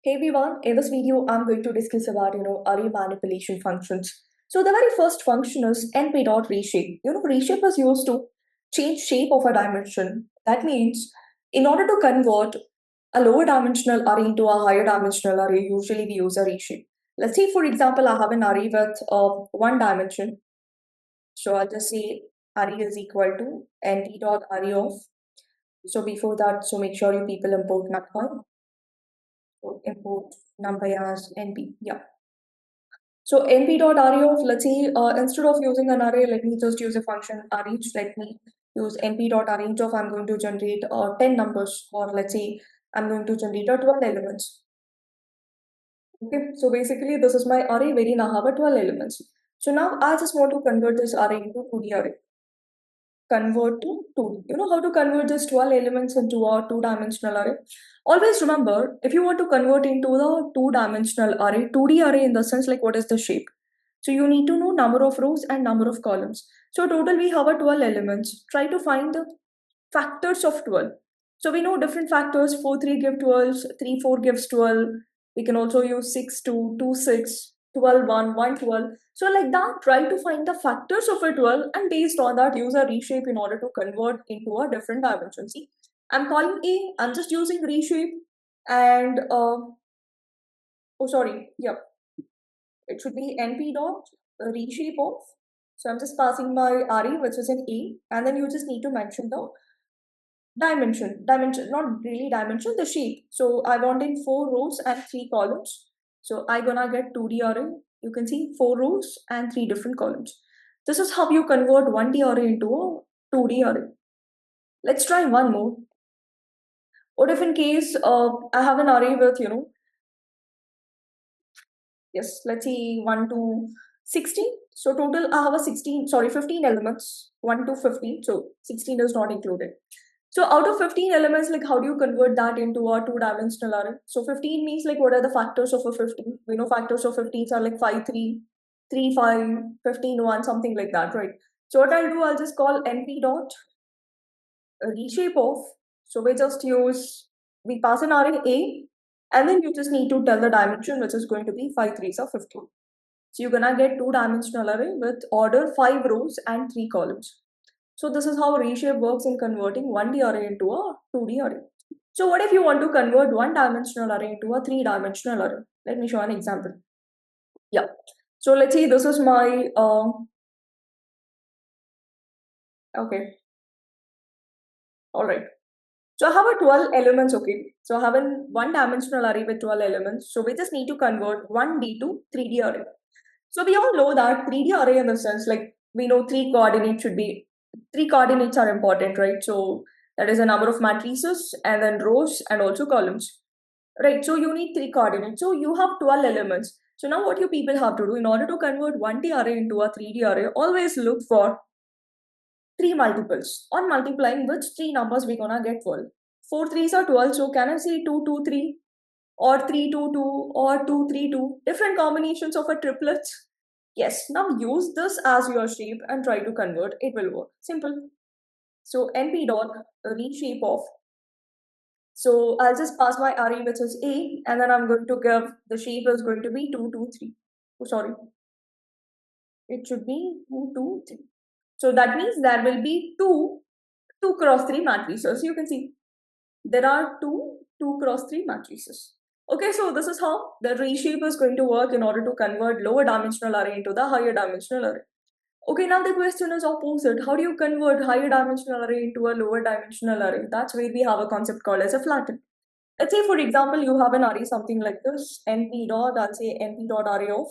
Hey everyone, in this video I'm going to discuss about array manipulation functions. So the very first function is np.reshape. Reshape is used to change shape of a dimension. That means in order to convert a lower dimensional array into a higher dimensional array, usually we use a reshape. Let's say for example I have an array with one dimension. So I'll just say array is equal to np.array of. So before that, so make sure you people import numpy. So import numpy as np. Yeah. So np.array of, let's say, instead of using an array, let me just use a function arrange. Let me use np.arrange of, I'm going to generate 10 numbers, or let's say I'm going to generate 12 elements. Okay, so basically this is my array wherein I have 12 elements. So now I just want to convert this array into 2D array. Convert to 2D. You know how to convert this 12 elements into a two-dimensional array? Always remember, if you want to convert into the two-dimensional array, 2D array in the sense like what is the shape? So you need to know number of rows and number of columns. So total we have a 12 elements. Try to find the factors of 12. So we know different factors, 4, 3 give 12, 3, 4 gives 12. We can also use 6, 2, 2, 6, 12, 1, 1, 12. So like that, try to find the factors of a 12 and based on that, use a reshape in order to convert into a different dimension. See, I'm calling A, I'm just using reshape and, oh sorry, yeah, it should be np dot reshape of. So I'm just passing my array, which is an A, and then you just need to mention the dimension, not really dimension, the shape. So I want in 4 rows and 3 columns. So I gonna get 2D array. You can see 4 rows and 3 different columns. This is how you convert 1D array into a 2D array. Let's try one more. What if in case I have an array with, yes, let's see 1 to 16. So total I have a 15 elements, 1 to 15. So 16 is not included. So out of 15 elements, like how do you convert that into a two-dimensional array? So 15 means like what are the factors of a 15? We know factors of 15 are like 5, 3, 3, 5, 15, 1, something like that, right? So what I'll do, I'll just call np dot reshape of. So we pass an array A, and then you just need to tell the dimension, which is going to be 5 3s are 15. So you're gonna get two-dimensional array with order 5 rows and 3 columns. So this is how reshape works in converting 1D array into a 2D array. So what if you want to convert one-dimensional array into a three-dimensional array? Let me show an example. Yeah. So let's say this is my, okay. All right. So I have a 12 elements, okay. So I have a one-dimensional array with 12 elements. So we just need to convert 1D to 3D array. So we all know that 3D array in the sense like we know three coordinates are important, right? So that is a number of matrices and then rows and also columns, right? So you need three coordinates. So you have 12 elements. So now what you people have to do in order to convert 1D array into a 3D array, always look for three multiples. On multiplying which three numbers we're gonna get 12. 4 threes are 12. So can I say 2, 2, 3 or 3, 2, 2 or 2, 3, 2? Different combinations of a triplets. Yes, now use this as your shape and try to convert. It will work. Simple. So np dot reshape of. So I'll just pass my array which is A, and then I'm going to give the shape is going to be 2, 2, 3. Oh, sorry. It should be 2, 2, 3. So that means there will be 2 cross 3 matrices. You can see there are 2 cross 3 matrices. Okay, so this is how the reshape is going to work in order to convert lower dimensional array into the higher dimensional array. Okay, now the question is opposite. How do you convert higher dimensional array into a lower dimensional array? That's where we have a concept called as a flatten. Let's say, for example, you have an array something like this, np dot, I'll say np dot array of.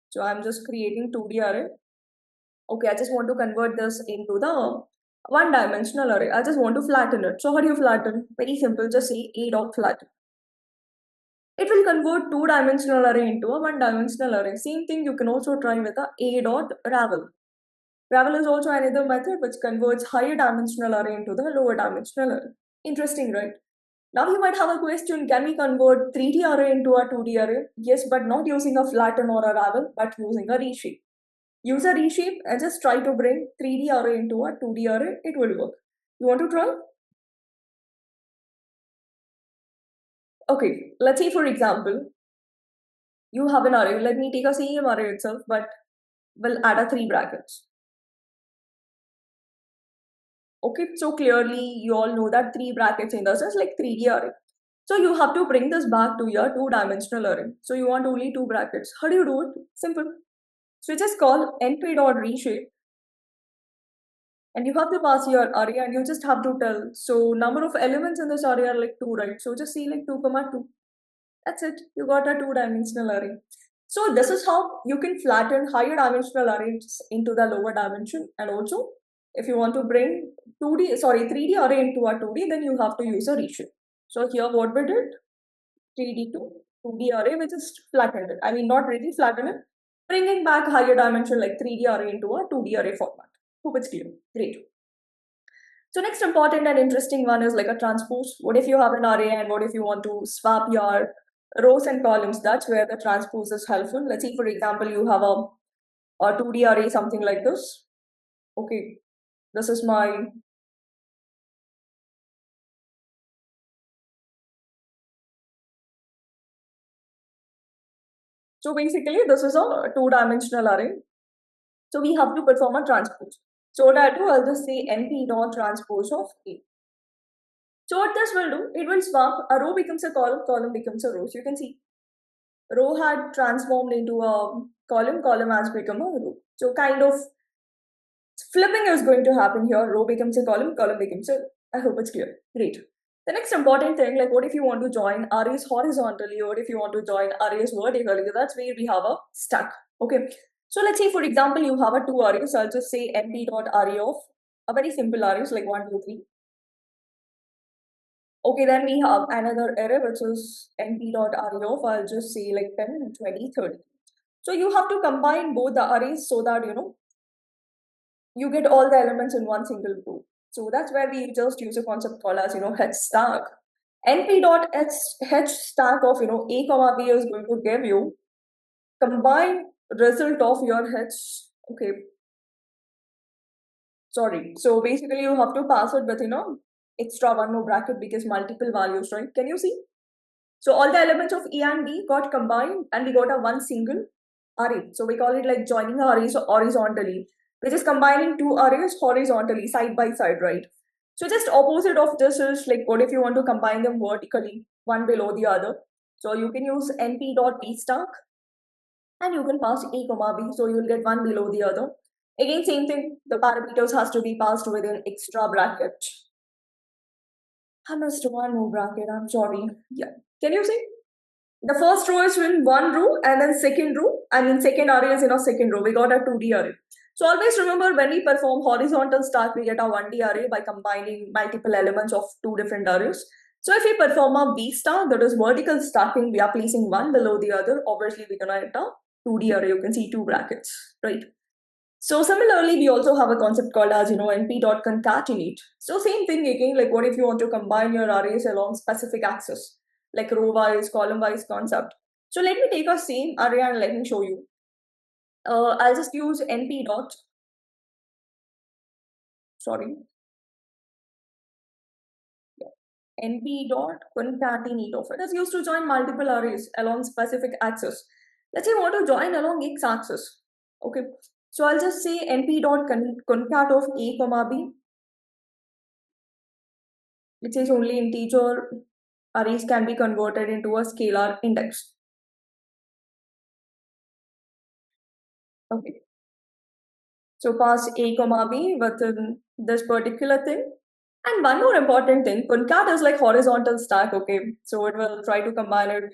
So I'm just creating 2D array. Okay, I just want to convert this into the one-dimensional array. I just want to flatten it. So how do you flatten? Very simple, just say a dot flatten. It will convert two-dimensional array into a one-dimensional array. Same thing you can also try with a dot ravel. Ravel is also another method which converts higher dimensional array into the lower dimensional array. Interesting, right? Now you might have a question, can we convert 3D array into a 2D array? Yes, but not using a flatten or a ravel, but using a reshape. Use a reshape and just try to bring 3D array into a 2D array. It will work. You want to try? Okay, let's say for example, you have an array. Let me take a same array itself, but we'll add a three brackets. Okay, so clearly you all know that three brackets in the sense like 3D array. So you have to bring this back to your two-dimensional array. So you want only two brackets. How do you do it? Simple. So you just call np.reshape and you have to pass your array and you just have to tell. So number of elements in this array are like two, right? So just see like 2 comma 2. That's it. You got a two-dimensional array. So this is how you can flatten higher dimensional arrays into the lower dimension. And also, if you want to bring 3D array into a 2D, then you have to use a reshape. So here what we did, 3D to 2D array, we just flattened it. I mean, not really flattened it, bringing back higher dimension like 3D array into a 2D array format. Hope it's clear. Great. So next important and interesting one is like a transpose. What if you have an array and what if you want to swap your rows and columns? That's where the transpose is helpful. Let's say, for example, you have a 2D array, something like this. Okay, this is my, so basically this is a two-dimensional array. So we have to perform a transpose. So what I do, I'll just say np dot transpose of A. So what this will do, it will swap, a row becomes a column, column becomes a row. So you can see row had transformed into a column, column has become a row. So kind of flipping is going to happen here. Row becomes a column, column becomes a, I hope it's clear. Great. The next important thing, like what if you want to join arrays horizontally or if you want to join arrays vertically, that's where we have a stack. Okay. So let's say, for example, you have a two arrays. So I'll just say np dot array of a very simple arrays like 1, 2, 3. Okay, then we have another array which is np dot array of, I'll just say like 10, 20, 30. So you have to combine both the arrays so that, you get all the elements in one single row. So that's where we just use a concept called as, h stack. np dot h stack of, a comma b is going to give you combined result of your h. Okay, sorry. So basically you have to pass it with, extra one more bracket because multiple values, right? Can you see? So all the elements of A and B got combined and we got a one single array. So we call it like joining the arrays horizontally, which is combining two arrays horizontally, side by side, right? So just opposite of this is like what if you want to combine them vertically, one below the other. So you can use np.b stack and you can pass A comma B. So you'll get one below the other. Again, same thing, the parameters has to be passed with an extra bracket. I missed one more bracket, I'm sorry. Yeah. Can you see? The first row is in one row and then second row, and in second array is in a second row. We got a 2D array. So always remember when we perform horizontal stack, we get a 1D array by combining multiple elements of two different arrays. So if we perform a B stack, that is vertical stacking, we are placing one below the other. Obviously, we're gonna get a 2D array. You can see two brackets, right? So similarly, we also have a concept called as, np.concatenate. So same thing again, like what if you want to combine your arrays along specific axis, like row wise, column wise concept. So let me take a same array and let me show you. I'll just use np dot, sorry, np dot concatenate of it is used to join multiple arrays along specific axis. Let's say I want to join along x axis. Okay, so I'll just say np dot concat of a comma b. It says only integer arrays can be converted into a scalar index. Okay. So pass a comma b within this particular thing. And one more important thing, concat is like horizontal stack, okay? So it will try to combine it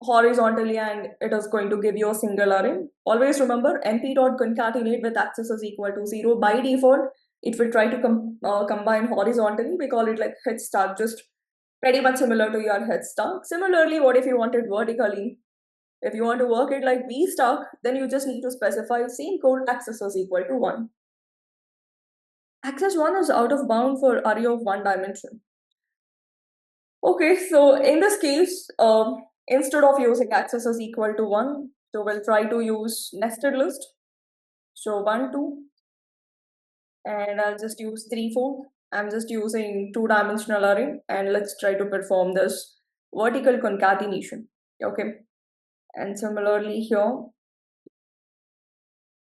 horizontally and it is going to give you a single array. Always remember np.concatenate with axis is equal to 0. By default, it will try to combine horizontally. We call it like head start, just pretty much similar to your head start. Similarly, what if you want it vertically? If you want to work it like V stack, then you just need to specify same code axis is equal to 1. Axis 1 is out of bound for array of one dimension. Okay, so in this case, instead of using axis is equal to 1, so we'll try to use nested list. So 1, 2, and I'll just use 3, 4. I'm just using two-dimensional array, and let's try to perform this vertical concatenation. Okay. And similarly here,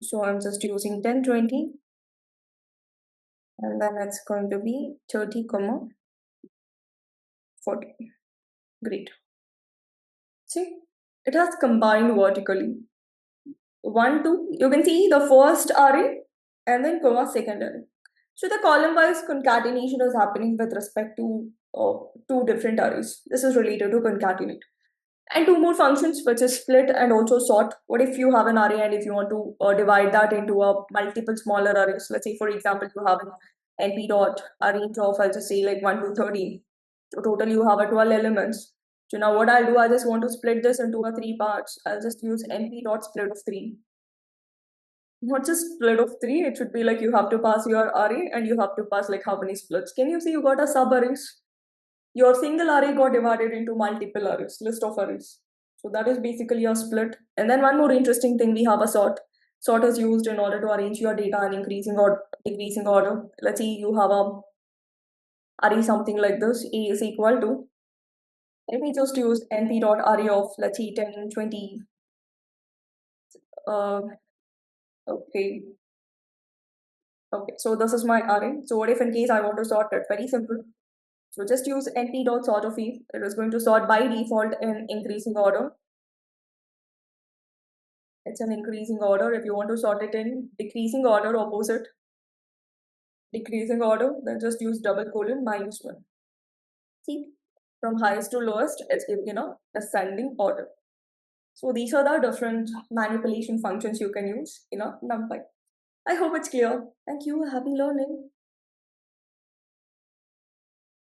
so I'm just using 10, 20, and then it's going to be 30, 40. Great. See, it has combined vertically. 1, 2, you can see the first array and then second array. So the column-wise concatenation is happening with respect to two different arrays. This is related to concatenate. And two more functions, which is split and also sort. What if you have an array and if you want to divide that into a multiple smaller arrays? Let's say, for example, you have an np dot arrange of, I'll just say like 1 to 13. So total you have a 12 elements. So now what I'll do, I just want to split this into a 3 parts. I'll just use np dot split of 3. Not just split of 3, it should be like you have to pass your array and you have to pass like how many splits. Can you see you got a sub arrays? Your single array got divided into multiple arrays, list of arrays. So that is basically a split. And then one more interesting thing, we have a sort. Sort is used in order to arrange your data in increasing or decreasing order. Let's say you have a array something like this, A is equal to, let me just use np dot array of, let's say 10, 20. Okay. Okay, so this is my array. So what if in case I want to sort it? Very simple. So just use np dot sort of e. It is going to sort by default in increasing order. It's an increasing order. If you want to sort it in decreasing order, opposite decreasing order, then just use double colon -1. See, from highest to lowest, it's giving ascending order. So these are the different manipulation functions you can use in a NumPy. I hope it's clear. Thank you. Happy learning.